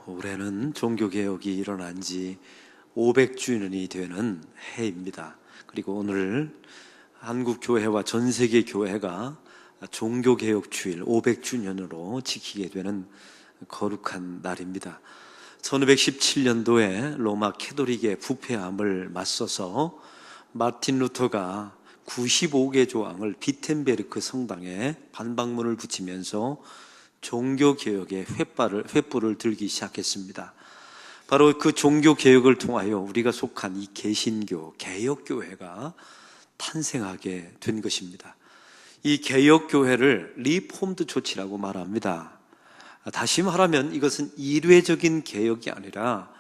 올해는 종교개혁이 일어난 지 500주년이 되는 해입니다. 그리고 오늘 한국교회와 전세계 교회가 종교개혁주일 500주년으로 지키게 되는 거룩한 날입니다. 1517년도에 로마 캐톨릭의 부패함을 맞서서 마틴 루터가 95개 조항을 비텐베르크 성당에 반박문을 붙이면서 종교개혁의 횃불을 들기 시작했습니다. 바로 그 종교개혁을 통하여 우리가 속한 이 개신교, 개혁교회가 탄생하게 된 것입니다. 이 개혁교회를 리폼드 조치라고 말합니다. 다시 말하면 이것은 일회적인 개혁이 아니라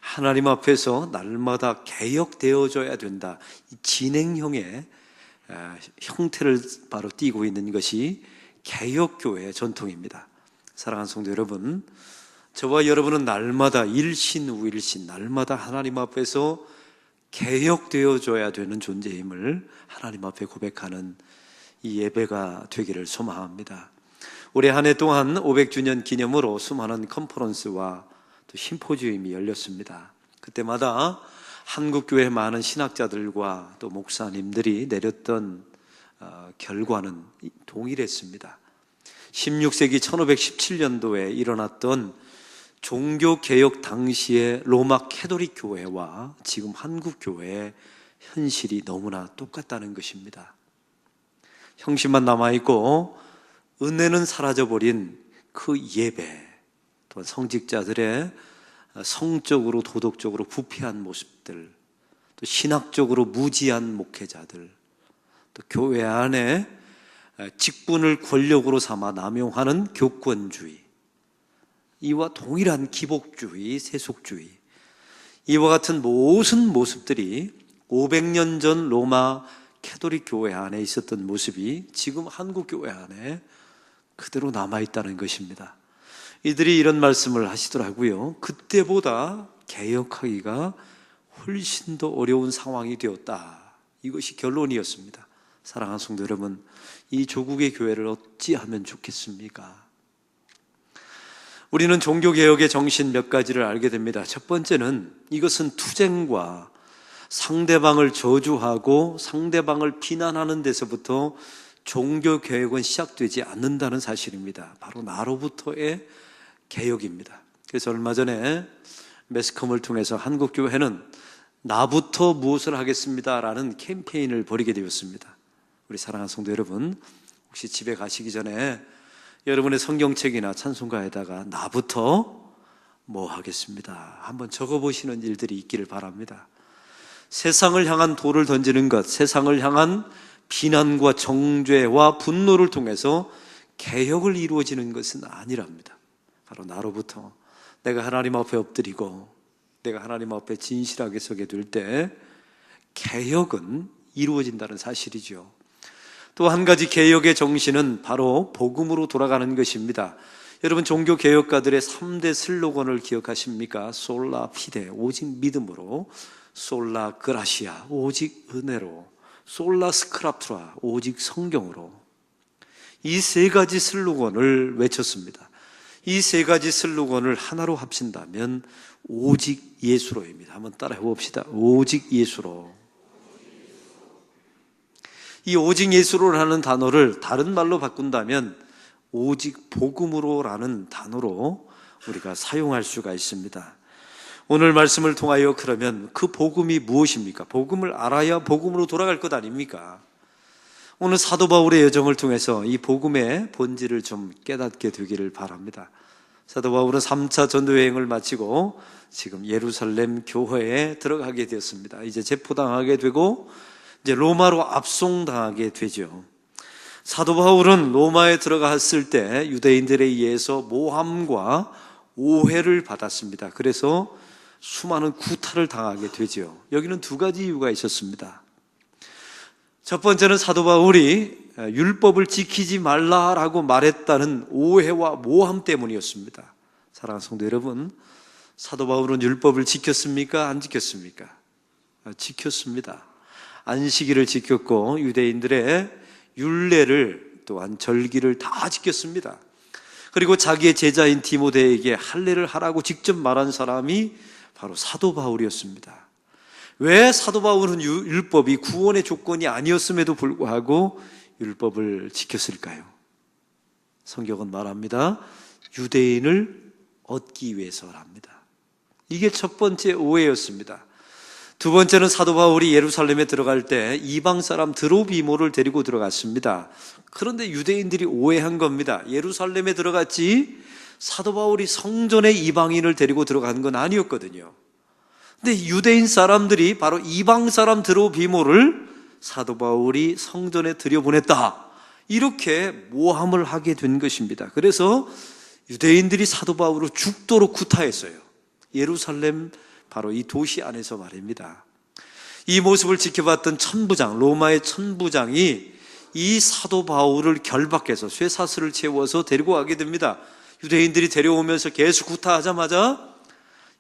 하나님 앞에서 날마다 개혁되어져야 된다. 이 진행형의 형태를 바로 띠고 있는 것이 개혁교회의 전통입니다. 사랑하는 성도 여러분, 저와 여러분은 날마다 일신우일신 날마다 하나님 앞에서 개혁되어져야 되는 존재임을 하나님 앞에 고백하는 이 예배가 되기를 소망합니다. 올해 한 해 동안 500주년 기념으로 수많은 컨퍼런스와 또 심포지움이 열렸습니다. 그때마다 한국교회 많은 신학자들과 또 목사님들이 내렸던 결과는 동일했습니다. 16세기 1517년도에 일어났던 종교개혁 당시의 로마 캐톨릭 교회와 지금 한국교회의 현실이 너무나 똑같다는 것입니다. 형식만 남아있고 은혜는 사라져버린 그 예배, 또 성직자들의 성적으로 도덕적으로 부패한 모습들, 또 신학적으로 무지한 목회자들, 또 교회 안에 직분을 권력으로 삼아 남용하는 교권주의, 이와 동일한 기복주의, 세속주의, 이와 같은 모든 모습들이 500년 전 로마 캐톨릭 교회 안에 있었던 모습이 지금 한국 교회 안에 그대로 남아있다는 것입니다. 이들이 이런 말씀을 하시더라고요. 그때보다 개혁하기가 훨씬 더 어려운 상황이 되었다. 이것이 결론이었습니다. 사랑하는 성도 여러분, 이 조국의 교회를 어찌하면 좋겠습니까? 우리는 종교개혁의 정신 몇 가지를 알게 됩니다. 첫 번째는 이것은 투쟁과 상대방을 저주하고 상대방을 비난하는 데서부터 종교개혁은 시작되지 않는다는 사실입니다. 바로 나로부터의 개혁입니다. 그래서 얼마 전에 매스컴을 통해서 한국교회는 나부터 무엇을 하겠습니다라는 캠페인을 벌이게 되었습니다. 우리 사랑하는 성도 여러분, 혹시 집에 가시기 전에 여러분의 성경책이나 찬송가에다가 나부터 뭐 하겠습니다 한번 적어보시는 일들이 있기를 바랍니다. 세상을 향한 돌을 던지는 것, 세상을 향한 비난과 정죄와 분노를 통해서 개혁을 이루어지는 것은 아니랍니다. 바로 나로부터 내가 하나님 앞에 엎드리고 내가 하나님 앞에 진실하게 서게 될 때 개혁은 이루어진다는 사실이죠. 또 한 가지 개혁의 정신은 바로 복음으로 돌아가는 것입니다. 여러분, 종교개혁가들의 3대 슬로건을 기억하십니까? 솔라 피데, 오직 믿음으로, 솔라 그라시아, 오직 은혜로, 솔라 스크랍투라, 오직 성경으로. 이 세 가지 슬로건을 외쳤습니다. 이 세 가지 슬로건을 하나로 합친다면 오직 예수로입니다. 한번 따라 해봅시다. 오직 예수로. 이 오직 예수로라는 단어를 다른 말로 바꾼다면 오직 복음으로라는 단어로 우리가 사용할 수가 있습니다. 오늘 말씀을 통하여 그러면 그 복음이 무엇입니까? 복음을 알아야 복음으로 돌아갈 것 아닙니까? 오늘 사도 바울의 여정을 통해서 이 복음의 본질을 좀 깨닫게 되기를 바랍니다. 사도 바울은 3차 전도여행을 마치고 지금 예루살렘 교회에 들어가게 되었습니다. 이제 체포당하게 되고 이제 로마로 압송당하게 되죠. 사도 바울은 로마에 들어갔을 때 유대인들에 의해서 모함과 오해를 받았습니다. 그래서 수많은 구타를 당하게 되죠. 여기는 두 가지 이유가 있었습니다. 첫 번째는 사도 바울이 율법을 지키지 말라라고 말했다는 오해와 모함 때문이었습니다. 사랑하는 성도 여러분, 사도 바울은 율법을 지켰습니까? 안 지켰습니까? 지켰습니다. 안식일을 지켰고 유대인들의 율례를 또한 절기를 다 지켰습니다. 그리고 자기의 제자인 디모데에게 할례를 하라고 직접 말한 사람이 바로 사도 바울이었습니다. 왜 사도 바울은 율법이 구원의 조건이 아니었음에도 불구하고 율법을 지켰을까요? 성경은 말합니다. 유대인을 얻기 위해서랍니다. 이게 첫 번째 오해였습니다. 두 번째는 사도 바울이 예루살렘에 들어갈 때 이방 사람 드로비모를 데리고 들어갔습니다. 그런데 유대인들이 오해한 겁니다. 예루살렘에 들어갔지 사도 바울이 성전에 이방인을 데리고 들어간 건 아니었거든요. 근데 유대인 사람들이 바로 이방 사람 드로비모를 사도 바울이 성전에 들여보냈다, 이렇게 모함을 하게 된 것입니다. 그래서 유대인들이 사도 바울을 죽도록 구타했어요. 예루살렘 바로 이 도시 안에서 말입니다. 이 모습을 지켜봤던 천부장, 로마의 천부장이 이 사도 바울을 결박해서 쇠사슬을 채워서 데리고 가게 됩니다. 유대인들이 데려오면서 계속 구타하자마자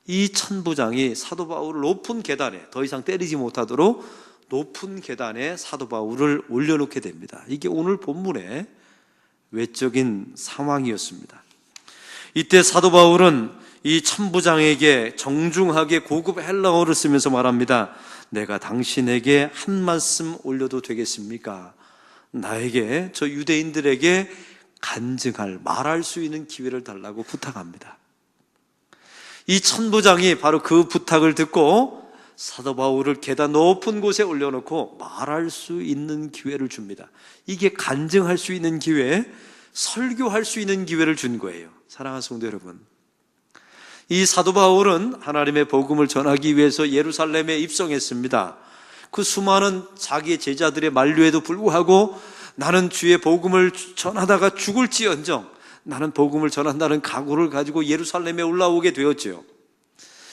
이 천부장이 사도 바울을 높은 계단에, 더 이상 때리지 못하도록 높은 계단에 사도 바울을 올려놓게 됩니다. 이게 오늘 본문의 외적인 상황이었습니다. 이때 사도 바울은 이 천부장에게 정중하게 고급 헬라어를 쓰면서 말합니다. 내가 당신에게 한 말씀 올려도 되겠습니까? 나에게, 저 유대인들에게 간증할, 말할 수 있는 기회를 달라고 부탁합니다. 이 천부장이 바로 그 부탁을 듣고 사도 바울을 계단 높은 곳에 올려놓고 말할 수 있는 기회를 줍니다. 이게 간증할 수 있는 기회, 설교할 수 있는 기회를 준 거예요. 사랑하는 성도 여러분, 이 사도 바울은 하나님의 복음을 전하기 위해서 예루살렘에 입성했습니다. 그 수많은 자기의 제자들의 만류에도 불구하고 나는 주의 복음을 전하다가 죽을지언정 나는 복음을 전한다는 각오를 가지고 예루살렘에 올라오게 되었죠.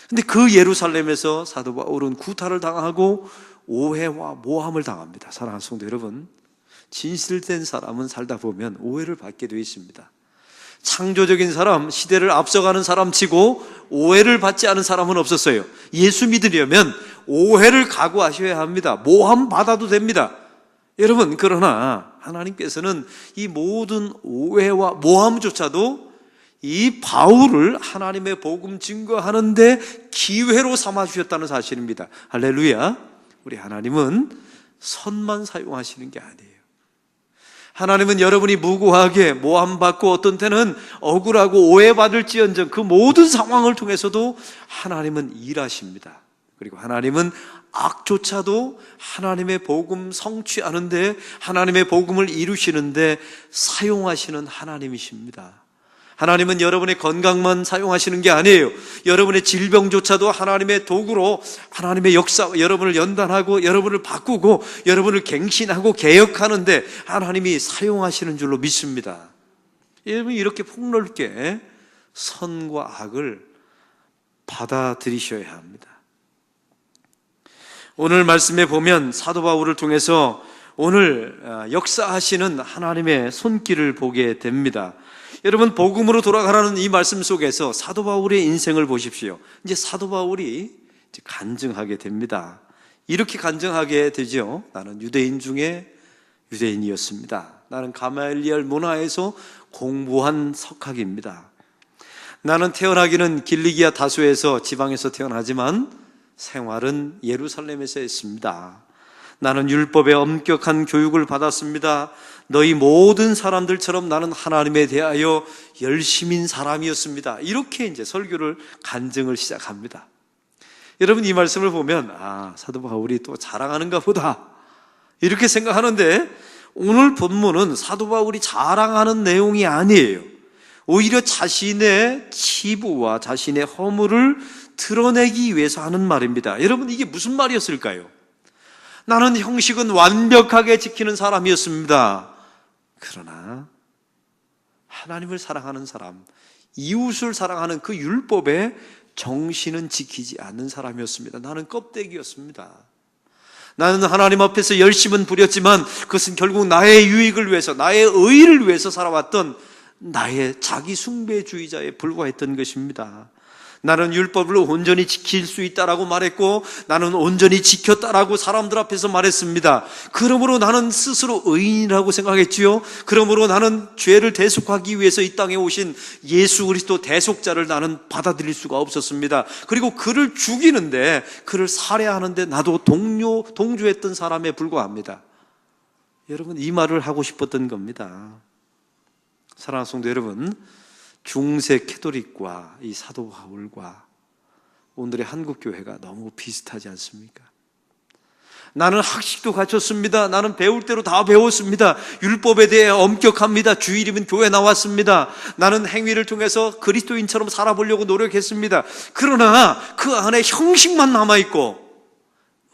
근데 그 예루살렘에서 사도 바울은 구타를 당하고 오해와 모함을 당합니다. 사랑하는 성도 여러분, 진실된 사람은 살다 보면 오해를 받게 되어 있습니다. 창조적인 사람, 시대를 앞서가는 사람 치고 오해를 받지 않은 사람은 없었어요. 예수 믿으려면 오해를 각오하셔야 합니다. 모함 받아도 됩니다. 여러분, 그러나 하나님께서는 이 모든 오해와 모함조차도 이 바울을 하나님의 복음 증거하는데 기회로 삼아주셨다는 사실입니다. 할렐루야. 우리 하나님은 선만 사용하시는 게 아니에요. 하나님은 여러분이 무고하게 모함받고 어떤 때는 억울하고 오해받을지언정 그 모든 상황을 통해서도 하나님은 일하십니다. 그리고 하나님은 악조차도 하나님의 복음 성취하는데, 하나님의 복음을 이루시는데 사용하시는 하나님이십니다. 하나님은 여러분의 건강만 사용하시는 게 아니에요. 여러분의 질병조차도 하나님의 도구로 하나님의 역사, 여러분을 연단하고 여러분을 바꾸고 여러분을 갱신하고 개혁하는데 하나님이 사용하시는 줄로 믿습니다. 여러분이 이렇게 폭넓게 선과 악을 받아들이셔야 합니다. 오늘 말씀에 보면 사도 바울을 통해서 오늘 역사하시는 하나님의 손길을 보게 됩니다. 여러분, 복음으로 돌아가라는 이 말씀 속에서 사도 바울의 인생을 보십시오. 이제 사도 바울이 간증하게 됩니다. 이렇게 간증하게 되죠. 나는 유대인 중에 유대인이었습니다. 나는 가말리엘 문화에서 공부한 석학입니다. 나는 태어나기는 길리기아 다소에서, 지방에서 태어나지만 생활은 예루살렘에서 했습니다. 나는 율법의 엄격한 교육을 받았습니다. 너희 모든 사람들처럼 나는 하나님에 대하여 열심인 사람이었습니다. 이렇게 이제 설교를, 간증을 시작합니다. 여러분, 이 말씀을 보면 사도 바울이 또 자랑하는가 보다 이렇게 생각하는데, 오늘 본문은 사도 바울이 자랑하는 내용이 아니에요. 오히려 자신의 치부와 자신의 허물을 드러내기 위해서 하는 말입니다. 여러분, 이게 무슨 말이었을까요? 나는 형식은 완벽하게 지키는 사람이었습니다. 그러나 하나님을 사랑하는 사람, 이웃을 사랑하는 그 율법의 정신은 지키지 않는 사람이었습니다. 나는 껍데기였습니다. 나는 하나님 앞에서 열심은 부렸지만 그것은 결국 나의 유익을 위해서, 나의 의의를 위해서 살아왔던 나의 자기 숭배주의자에 불과했던 것입니다. 나는 율법을 온전히 지킬 수 있다라고 말했고 나는 온전히 지켰다라고 사람들 앞에서 말했습니다. 그러므로 나는 스스로 의인이라고 생각했지요. 그러므로 나는 죄를 대속하기 위해서 이 땅에 오신 예수 그리스도 대속자를 나는 받아들일 수가 없었습니다. 그리고 그를 죽이는데, 그를 살해하는데 나도 동조했던 사람에 불과합니다. 여러분, 이 말을 하고 싶었던 겁니다. 사랑하는 성도 여러분, 중세 캐토릭과 이 사도 바울과 오늘의 한국 교회가 너무 비슷하지 않습니까? 나는 학식도 갖췄습니다. 나는 배울 대로 다 배웠습니다. 율법에 대해 엄격합니다. 주일이면 교회 나왔습니다. 나는 행위를 통해서 그리스도인처럼 살아보려고 노력했습니다. 그러나 그 안에 형식만 남아있고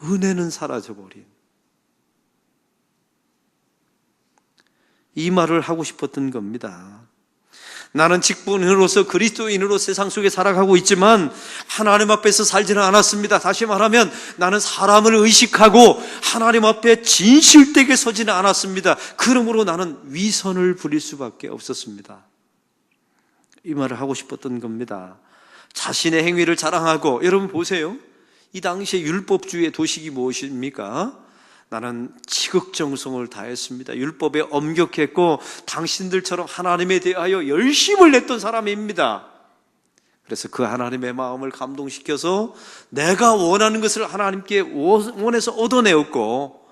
은혜는 사라져버린, 이 말을 하고 싶었던 겁니다. 나는 직분으로서 그리스도인으로 세상 속에 살아가고 있지만 하나님 앞에서 살지는 않았습니다. 다시 말하면 나는 사람을 의식하고 하나님 앞에 진실되게 서지는 않았습니다. 그러므로 나는 위선을 부릴 수밖에 없었습니다. 이 말을 하고 싶었던 겁니다. 자신의 행위를 자랑하고, 여러분 보세요. 이 당시에 율법주의의 도식이 무엇입니까? 나는 지극정성을 다했습니다. 율법에 엄격했고 당신들처럼 하나님에 대하여 열심을 냈던 사람입니다. 그래서 그 하나님의 마음을 감동시켜서 내가 원하는 것을 하나님께 원해서 얻어내었고,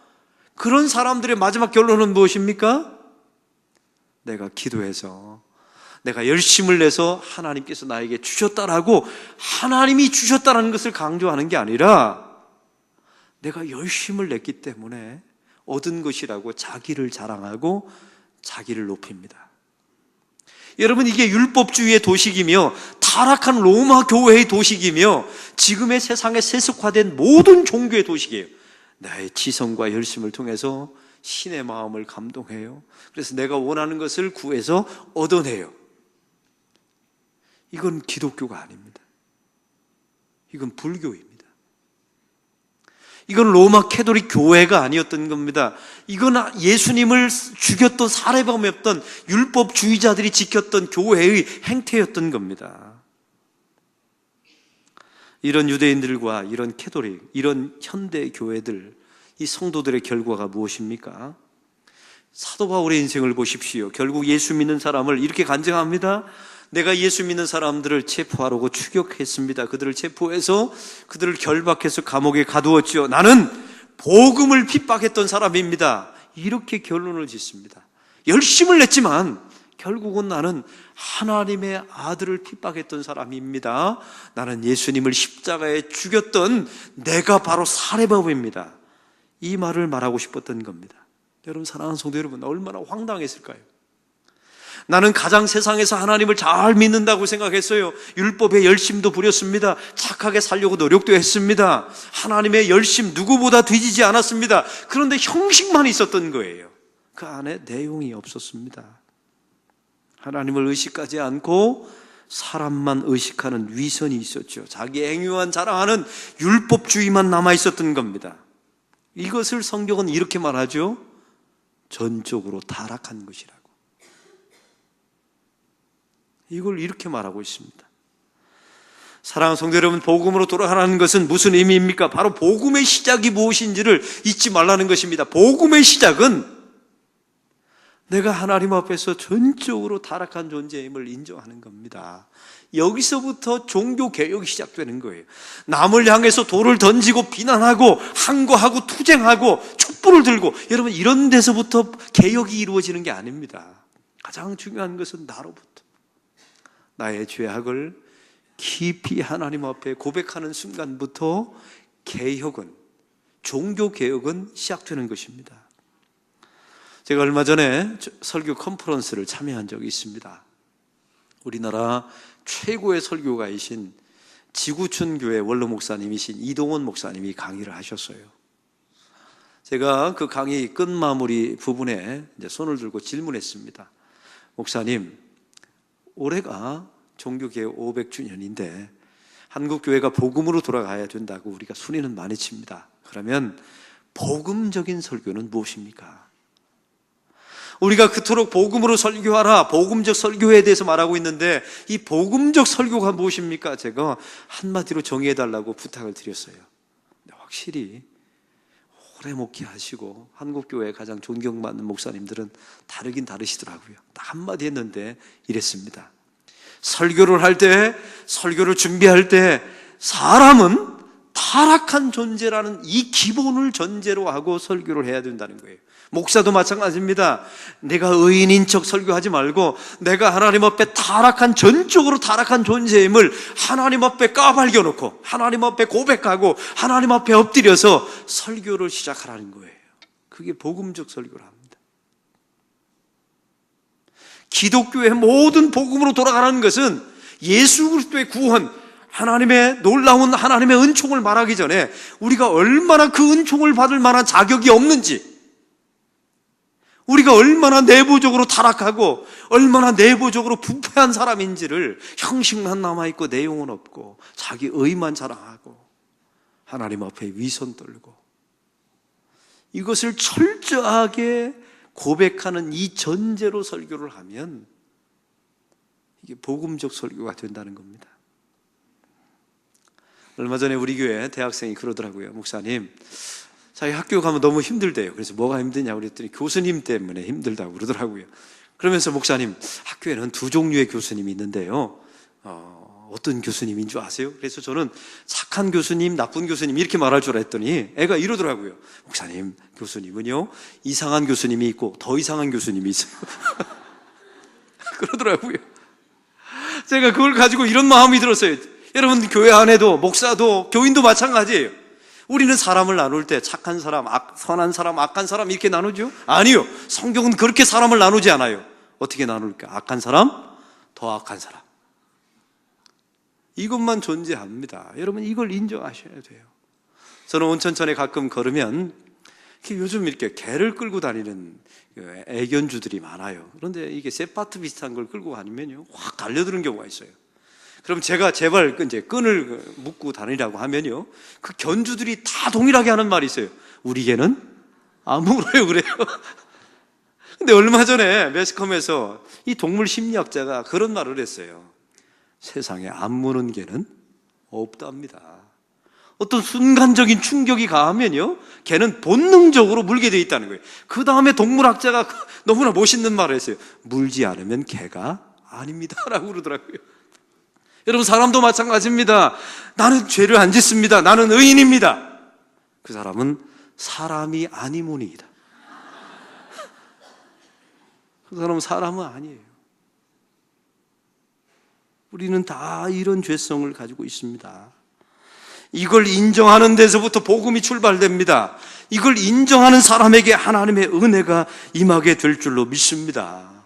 그런 사람들의 마지막 결론은 무엇입니까? 내가 기도해서 내가 열심을 내서 하나님께서 나에게 주셨다라고, 하나님이 주셨다는 것을 강조하는 게 아니라 내가 열심을 냈기 때문에 얻은 것이라고 자기를 자랑하고 자기를 높입니다. 여러분, 이게 율법주의의 도식이며 타락한 로마 교회의 도식이며 지금의 세상에 세속화된 모든 종교의 도식이에요. 나의 지성과 열심을 통해서 신의 마음을 감동해요. 그래서 내가 원하는 것을 구해서 얻어내요. 이건 기독교가 아닙니다. 이건 불교입니다. 이건 로마 캐토릭 교회가 아니었던 겁니다. 이건 예수님을 죽였던 살해범이었던 율법주의자들이 지켰던 교회의 행태였던 겁니다. 이런 유대인들과 이런 캐토릭, 이런 현대 교회들, 이 성도들의 결과가 무엇입니까? 사도 바울의 인생을 보십시오. 결국 예수 믿는 사람을 이렇게 간증합니다. 내가 예수 믿는 사람들을 체포하려고 추격했습니다. 그들을 체포해서 그들을 결박해서 감옥에 가두었죠. 나는 복음을 핍박했던 사람입니다. 이렇게 결론을 짓습니다. 열심을 냈지만 결국은 나는 하나님의 아들을 핍박했던 사람입니다. 나는 예수님을 십자가에 죽였던 내가 바로 살해범입니다. 이 말을 말하고 싶었던 겁니다. 여러분, 사랑하는 성도 여러분, 얼마나 황당했을까요? 나는 가장 세상에서 하나님을 잘 믿는다고 생각했어요. 율법에 열심도 부렸습니다. 착하게 살려고 노력도 했습니다. 하나님의 열심 누구보다 뒤지지 않았습니다. 그런데 형식만 있었던 거예요. 그 안에 내용이 없었습니다. 하나님을 의식하지 않고 사람만 의식하는 위선이 있었죠. 자기 행위만 자랑하는 율법주의만 남아있었던 겁니다. 이것을 성경은 이렇게 말하죠. 전적으로 타락한 것이라고. 이걸 이렇게 말하고 있습니다. 사랑하는 성도 여러분, 복음으로 돌아가는 것은 무슨 의미입니까? 바로 복음의 시작이 무엇인지를 잊지 말라는 것입니다. 복음의 시작은 내가 하나님 앞에서 전적으로 타락한 존재임을 인정하는 겁니다. 여기서부터 종교개혁이 시작되는 거예요. 남을 향해서 돌을 던지고 비난하고 항거하고 투쟁하고 촛불을 들고, 여러분, 이런 데서부터 개혁이 이루어지는 게 아닙니다. 가장 중요한 것은 나로부터 나의 죄악을 깊이 하나님 앞에 고백하는 순간부터 개혁은, 종교개혁은 시작되는 것입니다. 제가 얼마 전에 설교 컨퍼런스를 참여한 적이 있습니다. 우리나라 최고의 설교가이신 지구촌교회 원로 목사님이신 이동원 목사님이 강의를 하셨어요. 제가 그 강의 끝마무리 부분에 이제 손을 들고 질문했습니다. 목사님, 올해가 종교개혁 500주년인데 한국교회가 복음으로 돌아가야 된다고 우리가 순위는 많이 칩니다. 그러면 복음적인 설교는 무엇입니까? 우리가 그토록 복음으로 설교하라, 복음적 설교에 대해서 말하고 있는데 이 복음적 설교가 무엇입니까? 제가 한마디로 정의해달라고 부탁을 드렸어요. 확실히 오래 목회하시고 한국교회에 가장 존경받는 목사님들은 다르긴 다르시더라고요. 딱 한마디 했는데 이랬습니다. 설교를 할 때, 설교를 준비할 때 사람은 타락한 존재라는 이 기본을 전제로 하고 설교를 해야 된다는 거예요. 목사도 마찬가지입니다. 내가 의인인 척 설교하지 말고 내가 하나님 앞에 전적으로 타락한 존재임을 하나님 앞에 까발겨놓고 하나님 앞에 고백하고 하나님 앞에 엎드려서 설교를 시작하라는 거예요. 그게 복음적 설교를 합니다. 기독교의 모든 복음으로 돌아가는 것은 예수 그리스도의 구원, 하나님의 놀라운 하나님의 은총을 말하기 전에 우리가 얼마나 그 은총을 받을 만한 자격이 없는지, 우리가 얼마나 내부적으로 타락하고 얼마나 내부적으로 부패한 사람인지를, 형식만 남아있고 내용은 없고 자기 의만 자랑하고 하나님 앞에 위선 떨고, 이것을 철저하게 고백하는 이 전제로 설교를 하면 이게 복음적 설교가 된다는 겁니다. 얼마 전에 우리 교회 대학생이 그러더라고요. 목사님, 자기 학교 가면 너무 힘들대요. 그래서 뭐가 힘드냐고 그랬더니 교수님 때문에 힘들다고 그러더라고요. 그러면서 목사님, 학교에는 두 종류의 교수님이 있는데요, 어떤 교수님인 줄 아세요? 그래서 저는 착한 교수님, 나쁜 교수님 이렇게 말할 줄 알았더니 애가 이러더라고요. 목사님, 교수님은요 이상한 교수님이 있고 더 이상한 교수님이 있어요. 그러더라고요. 제가 그걸 가지고 이런 마음이 들었어요. 여러분, 교회 안에도 목사도 교인도 마찬가지예요. 우리는 사람을 나눌 때 착한 사람, 선한 사람, 악한 사람 이렇게 나누죠? 아니요. 성경은 그렇게 사람을 나누지 않아요. 어떻게 나눌까? 악한 사람, 더 악한 사람. 이것만 존재합니다. 여러분, 이걸 인정하셔야 돼요. 저는 온천천에 가끔 걸으면 요즘 이렇게 개를 끌고 다니는 애견주들이 많아요. 그런데 이게 쇠파트 비슷한 걸 끌고 다니면요 확 달려드는 경우가 있어요. 그럼 제가 제발 이제 끈을 묶고 다니라고 하면요 그 견주들이 다 동일하게 하는 말이 있어요. 우리 개는 안 물어요 그래요. 근데 얼마 전에 매스컴에서 이 동물 심리학자가 그런 말을 했어요. 세상에 안 무는 개는 없답니다. 어떤 순간적인 충격이 가하면요 개는 본능적으로 물게 돼 있다는 거예요. 그 다음에 동물학자가 너무나 멋있는 말을 했어요. 물지 않으면 개가 아닙니다 라고 그러더라고요. 여러분, 사람도 마찬가지입니다. 나는 죄를 안 짓습니다. 나는 의인입니다. 그 사람은 사람이 아니무니이다. 그 사람은 사람은 아니에요. 우리는 다 이런 죄성을 가지고 있습니다. 이걸 인정하는 데서부터 복음이 출발됩니다. 이걸 인정하는 사람에게 하나님의 은혜가 임하게 될 줄로 믿습니다.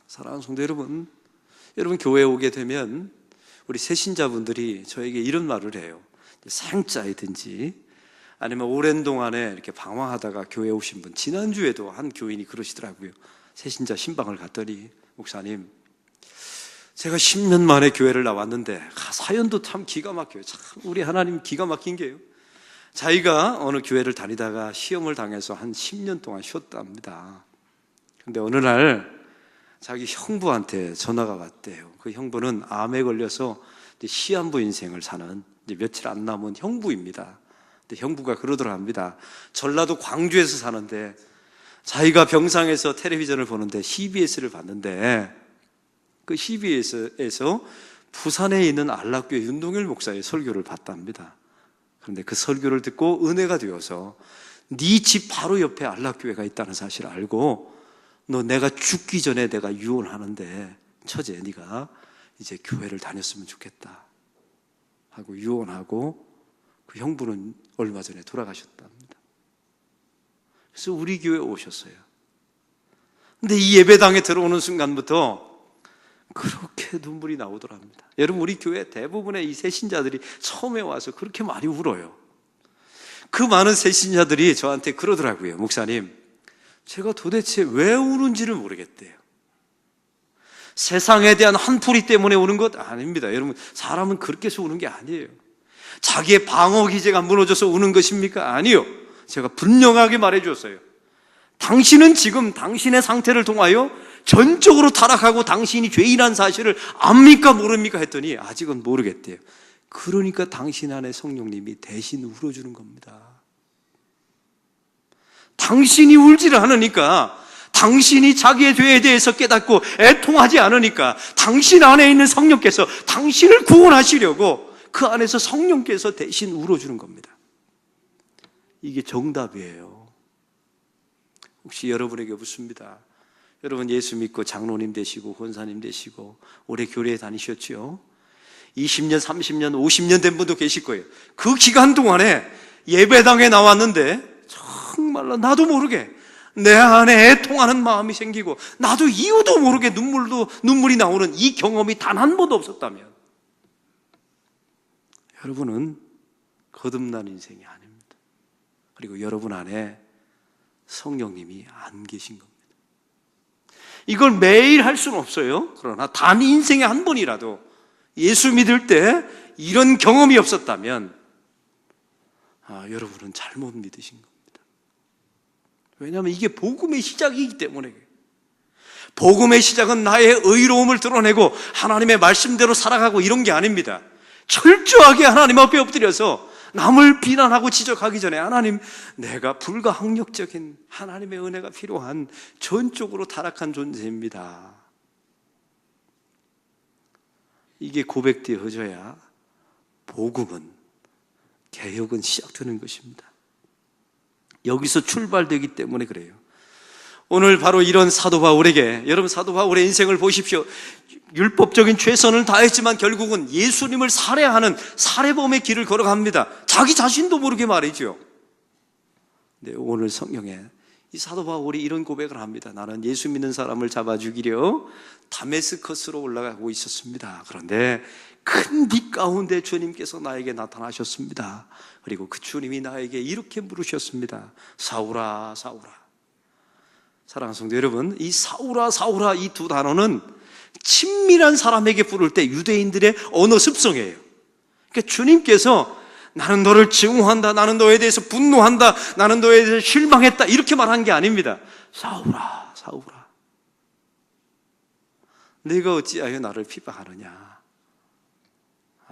사랑하는 성도 여러분, 교회에 오게 되면 우리 새신자분들이 저에게 이런 말을 해요. 생자이든지 아니면 오랜 동안에 이렇게 방황하다가 교회에 오신 분, 지난주에도 한 교인이 그러시더라고요. 새신자 신방을 갔더니, 목사님, 제가 10년 만에 교회를 나왔는데 사연도 참 기가 막혀요. 참 우리 하나님 기가 막힌 게요. 자기가 어느 교회를 다니다가 시험을 당해서 한 10년 동안 쉬었답니다. 근데 어느 날 자기 형부한테 전화가 왔대요. 그 형부는 암에 걸려서 이제 시한부 인생을 사는 이제 며칠 안 남은 형부입니다. 근데 형부가 그러더랍니다. 전라도 광주에서 사는데 자기가 병상에서 텔레비전을 보는데 CBS를 봤는데 그 CBS에서 부산에 있는 안락교회 윤동열 목사의 설교를 봤답니다. 그런데 그 설교를 듣고 은혜가 되어서 네 집 바로 옆에 안락교회가 있다는 사실을 알고 너 내가 죽기 전에 내가 유언하는데 처제 네가 이제 교회를 다녔으면 좋겠다 하고 유언하고 그 형부는 얼마 전에 돌아가셨답니다. 그래서 우리 교회에 오셨어요. 근데 이 예배당에 들어오는 순간부터 그렇게 눈물이 나오더랍니다. 여러분, 우리 교회 대부분의 이 새신자들이 처음에 와서 그렇게 많이 울어요. 그 많은 새신자들이 저한테 그러더라고요. 목사님, 제가 도대체 왜 우는지를 모르겠대요. 세상에 대한 한풀이 때문에 우는 것 아닙니다. 여러분, 사람은 그렇게 해서 우는 게 아니에요. 자기의 방어 기제가 무너져서 우는 것입니까? 아니요. 제가 분명하게 말해 주었어요. 당신은 지금 당신의 상태를 통하여 전적으로 타락하고 당신이 죄인한 사실을 압니까 모릅니까 했더니 아직은 모르겠대요. 그러니까 당신 안에 성령님이 대신 울어주는 겁니다. 당신이 울지를 않으니까, 당신이 자기의 죄에 대해서 깨닫고 애통하지 않으니까 당신 안에 있는 성령께서 당신을 구원하시려고 그 안에서 성령께서 대신 울어주는 겁니다. 이게 정답이에요. 혹시 여러분에게 묻습니다. 여러분 예수 믿고 장로님 되시고 권사님 되시고 오래 교회에 다니셨죠? 20년, 30년, 50년 된 분도 계실 거예요. 그 기간 동안에 예배당에 나왔는데 정말로 나도 모르게 내 안에 애통하는 마음이 생기고 나도 이유도 모르게 눈물이 나오는 이 경험이 단 한 번도 없었다면 여러분은 거듭난 인생이 아닙니다. 그리고 여러분 안에 성령님이 안 계신 겁니다. 이걸 매일 할 수는 없어요. 그러나 단 인생에 한 번이라도 예수 믿을 때 이런 경험이 없었다면 여러분은 잘못 믿으신 겁니다. 왜냐하면 이게 복음의 시작이기 때문에. 복음의 시작은 나의 의로움을 드러내고 하나님의 말씀대로 살아가고 이런 게 아닙니다. 철저하게 하나님 앞에 엎드려서 남을 비난하고 지적하기 전에 하나님, 내가 불가항력적인 하나님의 은혜가 필요한 전적으로 타락한 존재입니다. 이게 고백되어져야 복음은, 개혁은 시작되는 것입니다. 여기서 출발되기 때문에 그래요. 오늘 바로 이런 사도 바울에게, 여러분 사도 바울의 인생을 보십시오. 율법적인 최선을 다했지만 결국은 예수님을 살해하는 살해범의 길을 걸어갑니다. 자기 자신도 모르게 말이죠. 네, 오늘 성경에 이 사도 바울이 이런 고백을 합니다. 나는 예수 믿는 사람을 잡아 죽이려 다메스커스로 올라가고 있었습니다. 그런데 큰 빛 가운데 주님께서 나에게 나타나셨습니다. 그리고 그 주님이 나에게 이렇게 물으셨습니다. 사울아, 사울아. 사랑하는 성도 여러분, 이 사울아, 사울아 이 두 단어는 친밀한 사람에게 부를 때 유대인들의 언어 습성이에요. 그러니까 주님께서 나는 너를 증오한다, 나는 너에 대해서 분노한다, 나는 너에 대해서 실망했다 이렇게 말한 게 아닙니다. 사울아, 사울아, 네가 어찌하여 나를 핍박하느냐,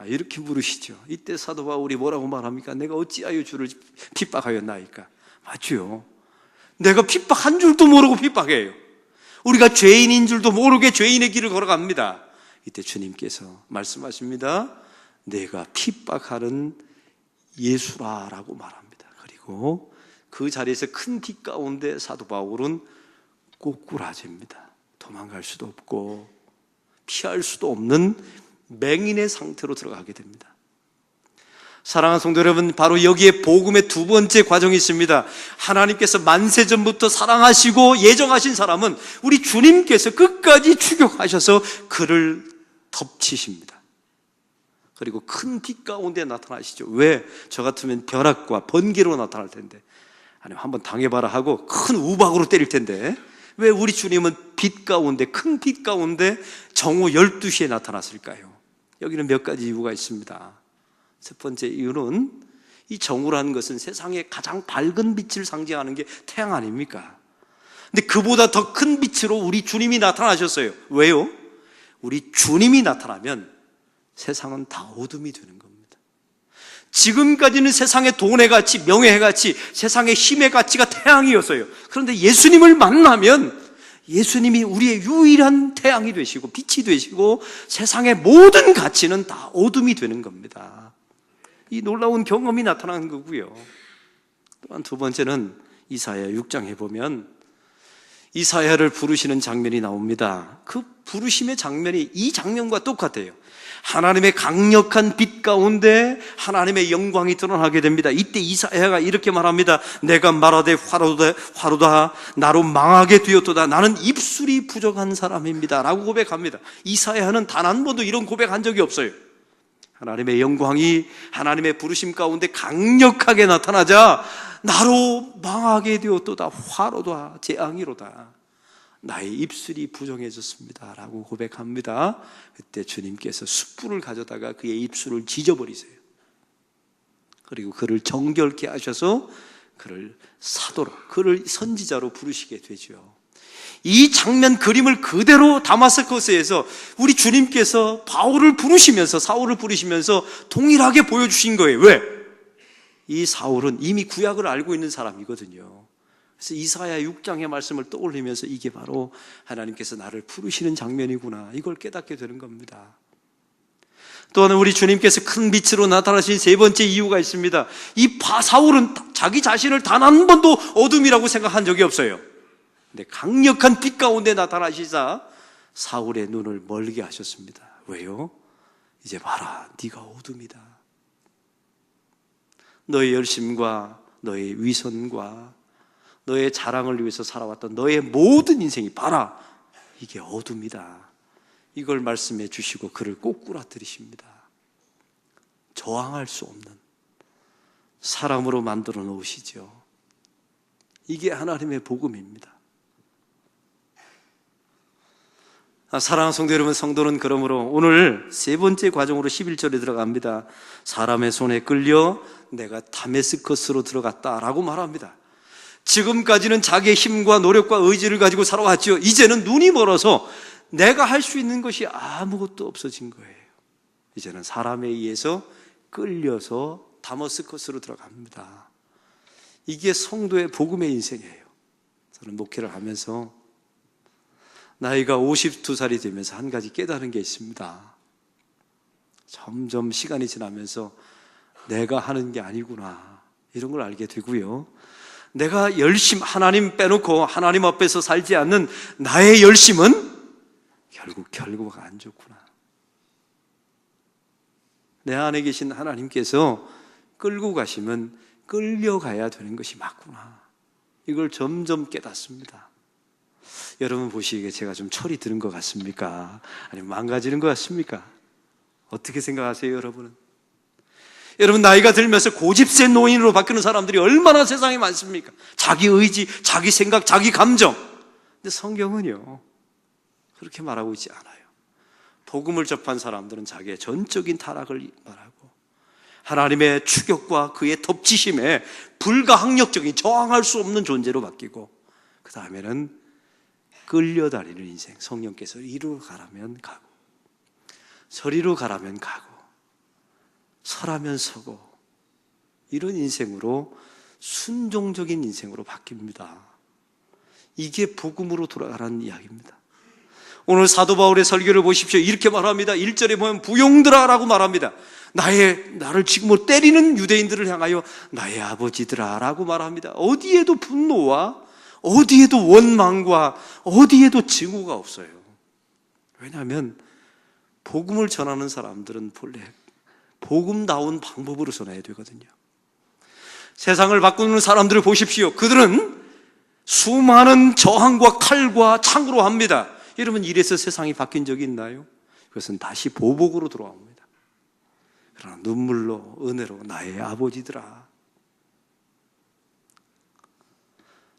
이렇게 물으시죠. 이때 사도 바울이 뭐라고 말합니까? 내가 어찌하여 주를 핍박하였나이까? 맞죠? 내가 핍박한 줄도 모르고 핍박해요. 우리가 죄인인 줄도 모르게 죄인의 길을 걸어갑니다. 이때 주님께서 말씀하십니다. 내가 핍박하는 예수라라고 말합니다. 그리고 그 자리에서 큰 빛 가운데 사도 바울은 꼬꾸라집니다. 도망갈 수도 없고 피할 수도 없는 맹인의 상태로 들어가게 됩니다. 사랑하는 성도 여러분, 바로 여기에 복음의 두 번째 과정이 있습니다. 하나님께서 만세전부터 사랑하시고 예정하신 사람은 우리 주님께서 끝까지 추격하셔서 그를 덮치십니다. 그리고 큰 빛 가운데 나타나시죠. 왜? 저 같으면 벼락과 번개로 나타날 텐데, 아니면 한번 당해봐라 하고 큰 우박으로 때릴 텐데, 왜 우리 주님은 빛 가운데, 큰 빛 가운데 정오 12시에 나타났을까요? 여기는 몇 가지 이유가 있습니다. 첫 번째 이유는 이 정오라는 것은 세상의 가장 밝은 빛을 상징하는 게 태양 아닙니까? 근데 그보다 더 큰 빛으로 우리 주님이 나타나셨어요. 왜요? 우리 주님이 나타나면 세상은 다 어둠이 되는 겁니다. 지금까지는 세상의 돈의 가치, 명예의 가치, 세상의 힘의 가치가 태양이었어요. 그런데 예수님을 만나면 예수님이 우리의 유일한 태양이 되시고 빛이 되시고 세상의 모든 가치는 다 어둠이 되는 겁니다. 이 놀라운 경험이 나타나는 거고요. 또한 두 번째는 이사야 6장에 보면 이사야를 부르시는 장면이 나옵니다. 그 부르심의 장면이 이 장면과 똑같아요. 하나님의 강력한 빛 가운데 하나님의 영광이 드러나게 됩니다. 이때 이사야가 이렇게 말합니다. 내가 말하되 화로다 나로 망하게 되었도다. 나는 입술이 부족한 사람입니다 라고 고백합니다. 이사야는 단 한 번도 이런 고백한 적이 없어요. 하나님의 영광이 하나님의 부르심 가운데 강력하게 나타나자 나로 망하게 되었도다. 화로다, 재앙이로다. 나의 입술이 부정해졌습니다 라고 고백합니다. 그때 주님께서 숯불을 가져다가 그의 입술을 지져버리세요. 그리고 그를 정결케 하셔서 그를 사도로, 그를 선지자로 부르시게 되죠. 이 장면 그림을 그대로 다마스커스에서 우리 주님께서 바울을 부르시면서, 사울을 부르시면서 동일하게 보여주신 거예요. 왜? 이 사울은 이미 구약을 알고 있는 사람이거든요. 그래서 이사야 6장의 말씀을 떠올리면서 이게 바로 하나님께서 나를 부르시는 장면이구나, 이걸 깨닫게 되는 겁니다. 또한 우리 주님께서 큰 빛으로 나타나신 세 번째 이유가 있습니다. 이 사울은 자기 자신을 단 한 번도 어둠이라고 생각한 적이 없어요. 근데 강력한 빛 가운데 나타나시자 사울의 눈을 멀게 하셨습니다. 왜요? 이제 봐라, 네가 어둠이다. 너의 열심과 너의 위선과 너의 자랑을 위해서 살아왔던 너의 모든 인생이 봐라, 이게 어둠이다. 이걸 말씀해 주시고 그를 꼬꾸라뜨리십니다. 저항할 수 없는 사람으로 만들어 놓으시죠. 이게 하나님의 복음입니다. 사랑하는 성도 여러분, 성도는 그러므로 오늘 세 번째 과정으로 11절에 들어갑니다. 사람의 손에 끌려 내가 다메스커스로 들어갔다라고 말합니다. 지금까지는 자기의 힘과 노력과 의지를 가지고 살아왔죠. 이제는 눈이 멀어서 내가 할 수 있는 것이 아무것도 없어진 거예요. 이제는 사람에 의해서 끌려서 다메스커스로 들어갑니다. 이게 성도의 복음의 인생이에요. 저는 목회를 하면서 나이가 52살이 되면서 한 가지 깨달은 게 있습니다. 점점 시간이 지나면서 내가 하는 게 아니구나, 이런 걸 알게 되고요. 내가 열심, 하나님 빼놓고 하나님 앞에서 살지 않는 나의 열심은 결국 안 좋구나. 내 안에 계신 하나님께서 끌고 가시면 끌려가야 되는 것이 맞구나, 이걸 점점 깨닫습니다. 여러분 보시기에 제가 좀 철이 드는 것 같습니까? 아니면 망가지는 것 같습니까? 어떻게 생각하세요, 여러분은? 여러분, 나이가 들면서 고집센 노인으로 바뀌는 사람들이 얼마나 세상에 많습니까? 자기 의지, 자기 생각, 자기 감정. 근데 성경은요, 그렇게 말하고 있지 않아요. 복음을 접한 사람들은 자기의 전적인 타락을 말하고 하나님의 추격과 그의 덮치심에 불가항력적인, 저항할 수 없는 존재로 바뀌고, 그 다음에는 끌려다니는 인생, 성령께서 이리로 가라면 가고 저리로 가라면 가고 서라면 서고, 이런 인생으로, 순종적인 인생으로 바뀝니다. 이게 복음으로 돌아가라는 이야기입니다. 오늘 사도 바울의 설교를 보십시오. 이렇게 말합니다. 1절에 보면 부용들아 라고 말합니다. 나를 지금으로 때리는 유대인들을 향하여 나의 아버지들아 라고 말합니다. 어디에도 분노와 어디에도 원망과 어디에도 증오가 없어요. 왜냐하면 복음을 전하는 사람들은 본래 복음다운 방법으로 전해야 되거든요. 세상을 바꾸는 사람들을 보십시오. 그들은 수많은 저항과 칼과 창으로 합니다. 여러분, 이래서 세상이 바뀐 적이 있나요? 그것은 다시 보복으로 돌아옵니다. 그러나 눈물로, 은혜로 나의 아버지들아,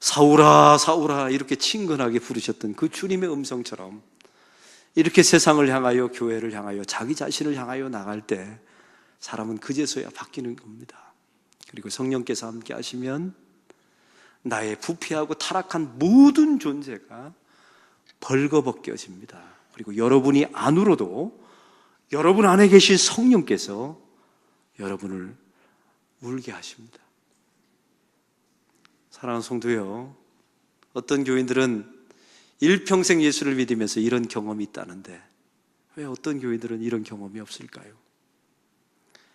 사울아 사울아 이렇게 친근하게 부르셨던 그 주님의 음성처럼 이렇게 세상을 향하여, 교회를 향하여, 자기 자신을 향하여 나갈 때 사람은 그제서야 바뀌는 겁니다. 그리고 성령께서 함께 하시면 나의 부패하고 타락한 모든 존재가 벌거벗겨집니다. 그리고 여러분이 안으로도 여러분 안에 계신 성령께서 여러분을 울게 하십니다. 사랑하는 성도요, 어떤 교인들은 일평생 예수를 믿으면서 이런 경험이 있다는데 왜 어떤 교인들은 이런 경험이 없을까요?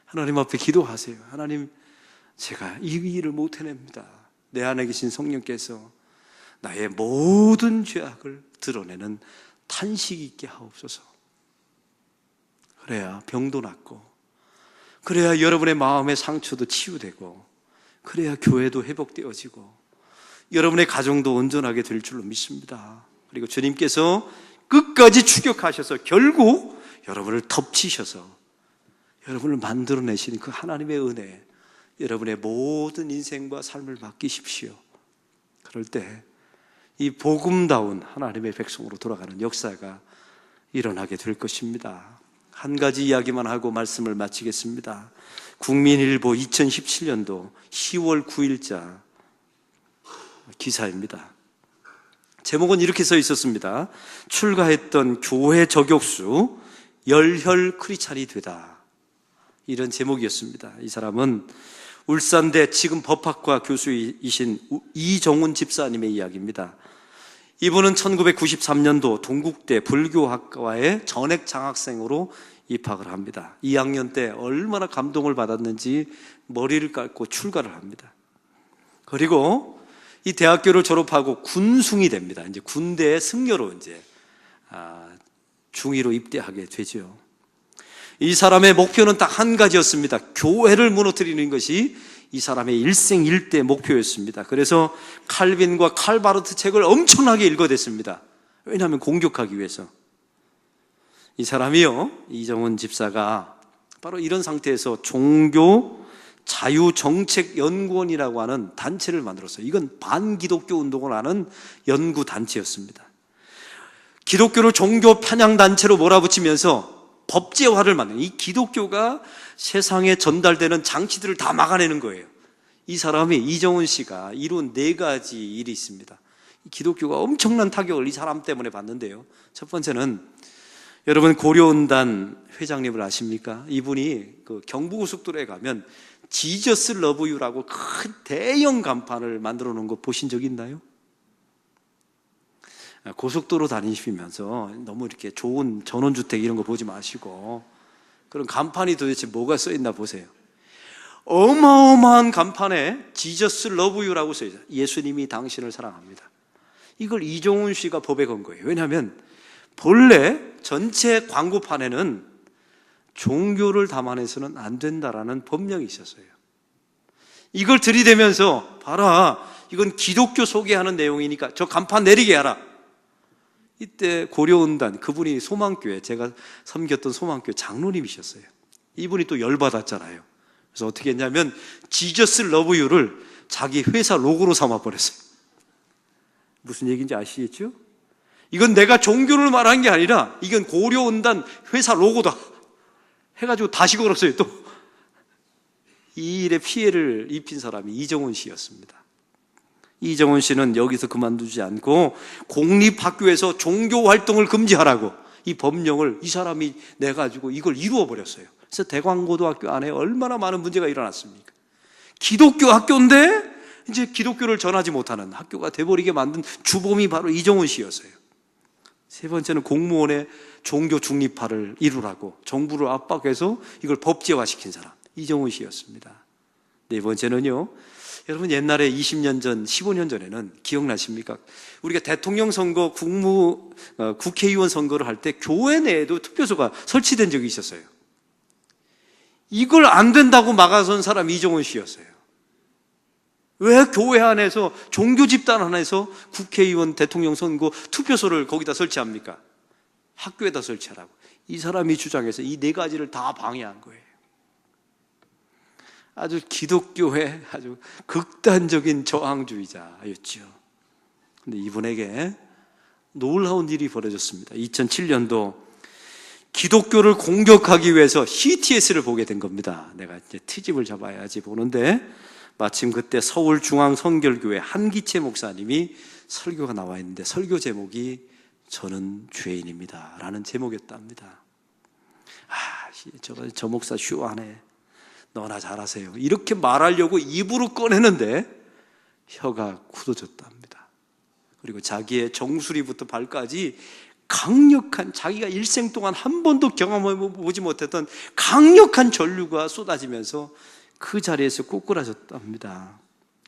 하나님 앞에 기도하세요. 하나님, 제가 이 일을 못 해냅니다. 내 안에 계신 성령께서 나의 모든 죄악을 드러내는 탄식이 있게 하옵소서. 그래야 병도 낫고, 그래야 여러분의 마음의 상처도 치유되고, 그래야 교회도 회복되어지고 여러분의 가정도 온전하게 될 줄로 믿습니다. 그리고 주님께서 끝까지 추격하셔서 결국 여러분을 덮치셔서 여러분을 만들어내시는 그 하나님의 은혜, 여러분의 모든 인생과 삶을 맡기십시오. 그럴 때 이 복음다운 하나님의 백성으로 돌아가는 역사가 일어나게 될 것입니다. 한 가지 이야기만 하고 말씀을 마치겠습니다. 국민일보 2017년도 10월 9일자 기사입니다. 제목은 이렇게 써 있었습니다. 출가했던 교회 저격수 열혈 크리스찬이 되다. 이런 제목이었습니다. 이 사람은 울산대 지금 법학과 교수이신 이정훈 집사님의 이야기입니다. 이분은 1993년도 동국대 불교학과에 전액 장학생으로 입학을 합니다. 2학년 때 얼마나 감동을 받았는지 머리를 감고 출가를 합니다. 그리고 이 대학교를 졸업하고 군숭이 됩니다. 이제 군대의 승려로 중위로 입대하게 되죠. 이 사람의 목표는 딱 한 가지였습니다. 교회를 무너뜨리는 것이 이 사람의 일생일대 목표였습니다. 그래서 칼빈과 칼바르트 책을 엄청나게 읽어댔습니다. 왜냐하면 공격하기 위해서. 이 사람이요, 이정훈 집사가 바로 이런 상태에서 종교 자유정책연구원이라고 하는 단체를 만들었어요. 이건 반기독교 운동을 하는 연구단체였습니다. 기독교를 종교 편향단체로 몰아붙이면서 법제화를 만든, 이 기독교가 세상에 전달되는 장치들을 다 막아내는 거예요. 이 사람이, 이정훈 씨가 이룬 4가지 일이 있습니다. 기독교가 엄청난 타격을 이 사람 때문에 받는데요. 첫 번째는, 여러분 고려은단 회장님을 아십니까? 이분이 그 경부고속도로에 가면 지저스 러브 유라고 큰 대형 간판을 만들어 놓은 거 보신 적 있나요? 고속도로 다니시면서 너무 이렇게 좋은 전원주택 이런 거 보지 마시고 그런 간판이 도대체 뭐가 써 있나 보세요. 어마어마한 간판에 지저스 러브 유라고 써 있어요. 예수님이 당신을 사랑합니다. 이걸 이정훈 씨가 법에 건 거예요. 왜냐하면 본래 전체 광고판에는 종교를 담아내서는 안 된다라는 법령이 있었어요. 이걸 들이대면서 봐라, 이건 기독교 소개하는 내용이니까 저 간판 내리게 하라. 이때 고려은단, 그분이 소망교회, 제가 섬겼던 소망교회 장로님이셨어요. 이분이 또 열받았잖아요. 그래서 어떻게 했냐면 지저스 러브 유를 자기 회사 로고로 삼아버렸어요. 무슨 얘기인지 아시겠죠? 이건 내가 종교를 말한 게 아니라 이건 고려은단 회사 로고다 해가지고 다시 걸었어요. 또 이 일에 피해를 입힌 사람이 이정훈 씨였습니다. 이정훈 씨는 여기서 그만두지 않고 공립학교에서 종교활동을 금지하라고 이 법령을 이 사람이 내가지고 이걸 이루어버렸어요. 그래서 대광고등학교 안에 얼마나 많은 문제가 일어났습니까? 기독교 학교인데 이제 기독교를 전하지 못하는 학교가 돼버리게 만든 주범이 바로 이정훈 씨였어요. 세 번째는 공무원의 종교 중립화를 이루라고 정부를 압박해서 이걸 법제화시킨 사람, 이정훈 씨였습니다. 네 번째는요, 여러분 옛날에 20년 전, 15년 전에는 기억나십니까? 우리가 대통령 선거, 국회의원 선거를 할 때 교회 내에도 투표소가 설치된 적이 있었어요. 이걸 안 된다고 막아선 사람이 이정훈 씨였어요. 왜 교회 안에서, 종교 집단 안에서 국회의원, 대통령 선거 투표소를 거기다 설치합니까? 학교에다 설치하라고. 이 사람이 주장해서 이 4가지를 다 방해한 거예요. 아주 기독교의 아주 극단적인 저항주의자였죠. 근데 이분에게 놀라운 일이 벌어졌습니다. 2007년도 기독교를 공격하기 위해서 CTS를 보게 된 겁니다. 내가 이제 트집을 잡아야지 보는데 마침 그때 서울중앙선결교회 한기채 목사님이 설교가 나와 있는데 설교 제목이 저는 죄인입니다 라는 제목이었답니다. 저 목사 슈하네, 너나 잘하세요, 이렇게 말하려고 입으로 꺼내는데 혀가 굳어졌답니다. 그리고 자기의 정수리부터 발까지 강력한, 자기가 일생 동안 한 번도 경험해보지 못했던 강력한 전류가 쏟아지면서 그 자리에서 꼬꾸라졌답니다.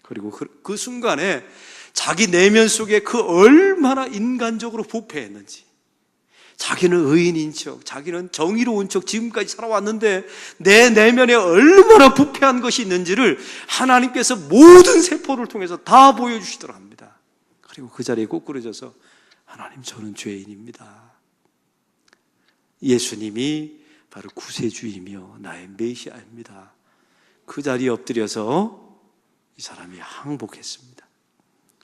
그리고 그 순간에 자기 내면 속에 그 얼마나 인간적으로 부패했는지, 자기는 의인인 척, 자기는 정의로운 척 지금까지 살아왔는데 내 내면에 얼마나 부패한 것이 있는지를 하나님께서 모든 세포를 통해서 다 보여주시더라 합니다. 그리고 그 자리에 꼬꾸라져서 하나님, 저는 죄인입니다. 예수님이 바로 구세주이며 나의 메시아입니다. 그 자리에 엎드려서 이 사람이 항복했습니다.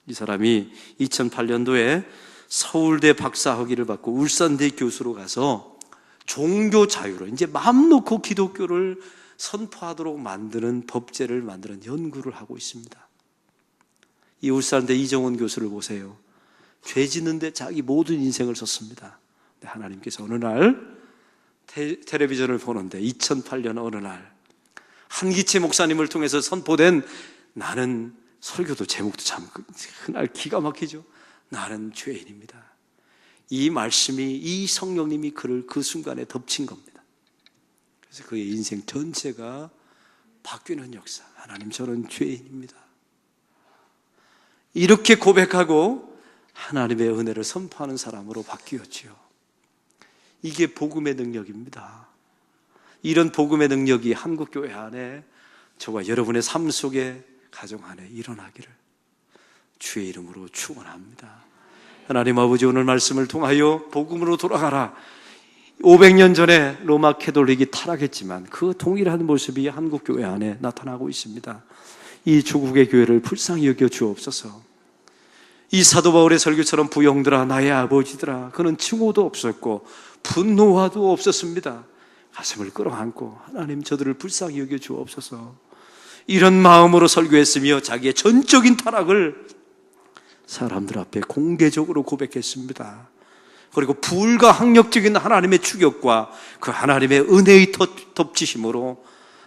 이 사람이 2008년도에 서울대 박사학위를 받고 울산대 교수로 가서 종교 자유로 이제 마음 놓고 기독교를 선포하도록 만드는 법제를 만드는 연구를 하고 있습니다. 이 울산대 이정훈 교수를 보세요. 죄 짓는데 자기 모든 인생을 썼습니다. 하나님께서 어느 날 텔레비전을 보는데 2008년 어느 날 한기채 목사님을 통해서 선포된, 나는 설교도 제목도 참 그날 기가 막히죠. 나는 죄인입니다. 이 말씀이, 이 성령님이 그를 그 순간에 덮친 겁니다. 그래서 그의 인생 전체가 바뀌는 역사. 하나님, 저는 죄인입니다. 이렇게 고백하고 하나님의 은혜를 선포하는 사람으로 바뀌었지요. 이게 복음의 능력입니다. 이런 복음의 능력이 한국교회 안에, 저와 여러분의 삶 속에, 가정 안에 일어나기를 주의 이름으로 축원합니다. 하나님 아버지, 오늘 말씀을 통하여 복음으로 돌아가라. 500년 전에 로마 캐톨릭이 타락했지만 그 동일한 모습이 한국교회 안에 나타나고 있습니다. 이 조국의 교회를 불쌍히 여겨 주옵소서. 이 사도 바울의 설교처럼 부형들아, 나의 아버지들아, 그는 칭호도 없었고 분노와도 없었습니다. 가슴을 끌어안고 하나님, 저들을 불쌍히 여겨 주옵소서. 이런 마음으로 설교했으며 자기의 전적인 타락을 사람들 앞에 공개적으로 고백했습니다. 그리고 불가항력적인 하나님의 추격과 그 하나님의 은혜의 덮치심으로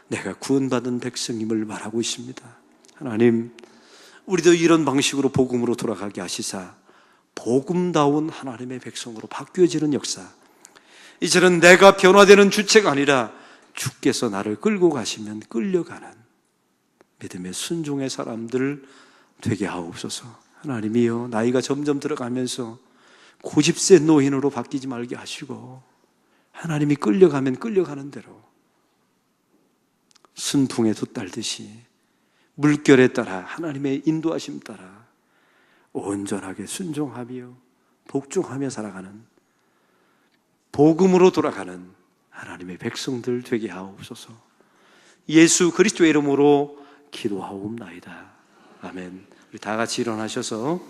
내가 구원받은 백성임을 말하고 있습니다. 하나님, 우리도 이런 방식으로 복음으로 돌아가게 하시사 복음다운 하나님의 백성으로 바뀌어지는 역사, 이제는 내가 변화되는 주체가 아니라 주께서 나를 끌고 가시면 끌려가는 믿음의 순종의 사람들 되게 하옵소서. 하나님이여, 나이가 점점 들어가면서 고집센 노인으로 바뀌지 말게 하시고, 하나님이 끌려가면 끌려가는 대로 순풍에 돛달듯이 물결에 따라 하나님의 인도하심 따라 온전하게 순종하며 복종하며 살아가는, 복음으로 돌아가는 하나님의 백성들 되게 하옵소서. 예수 그리스도의 이름으로 기도하옵나이다. 아멘. 우리 다 같이 일어나셔서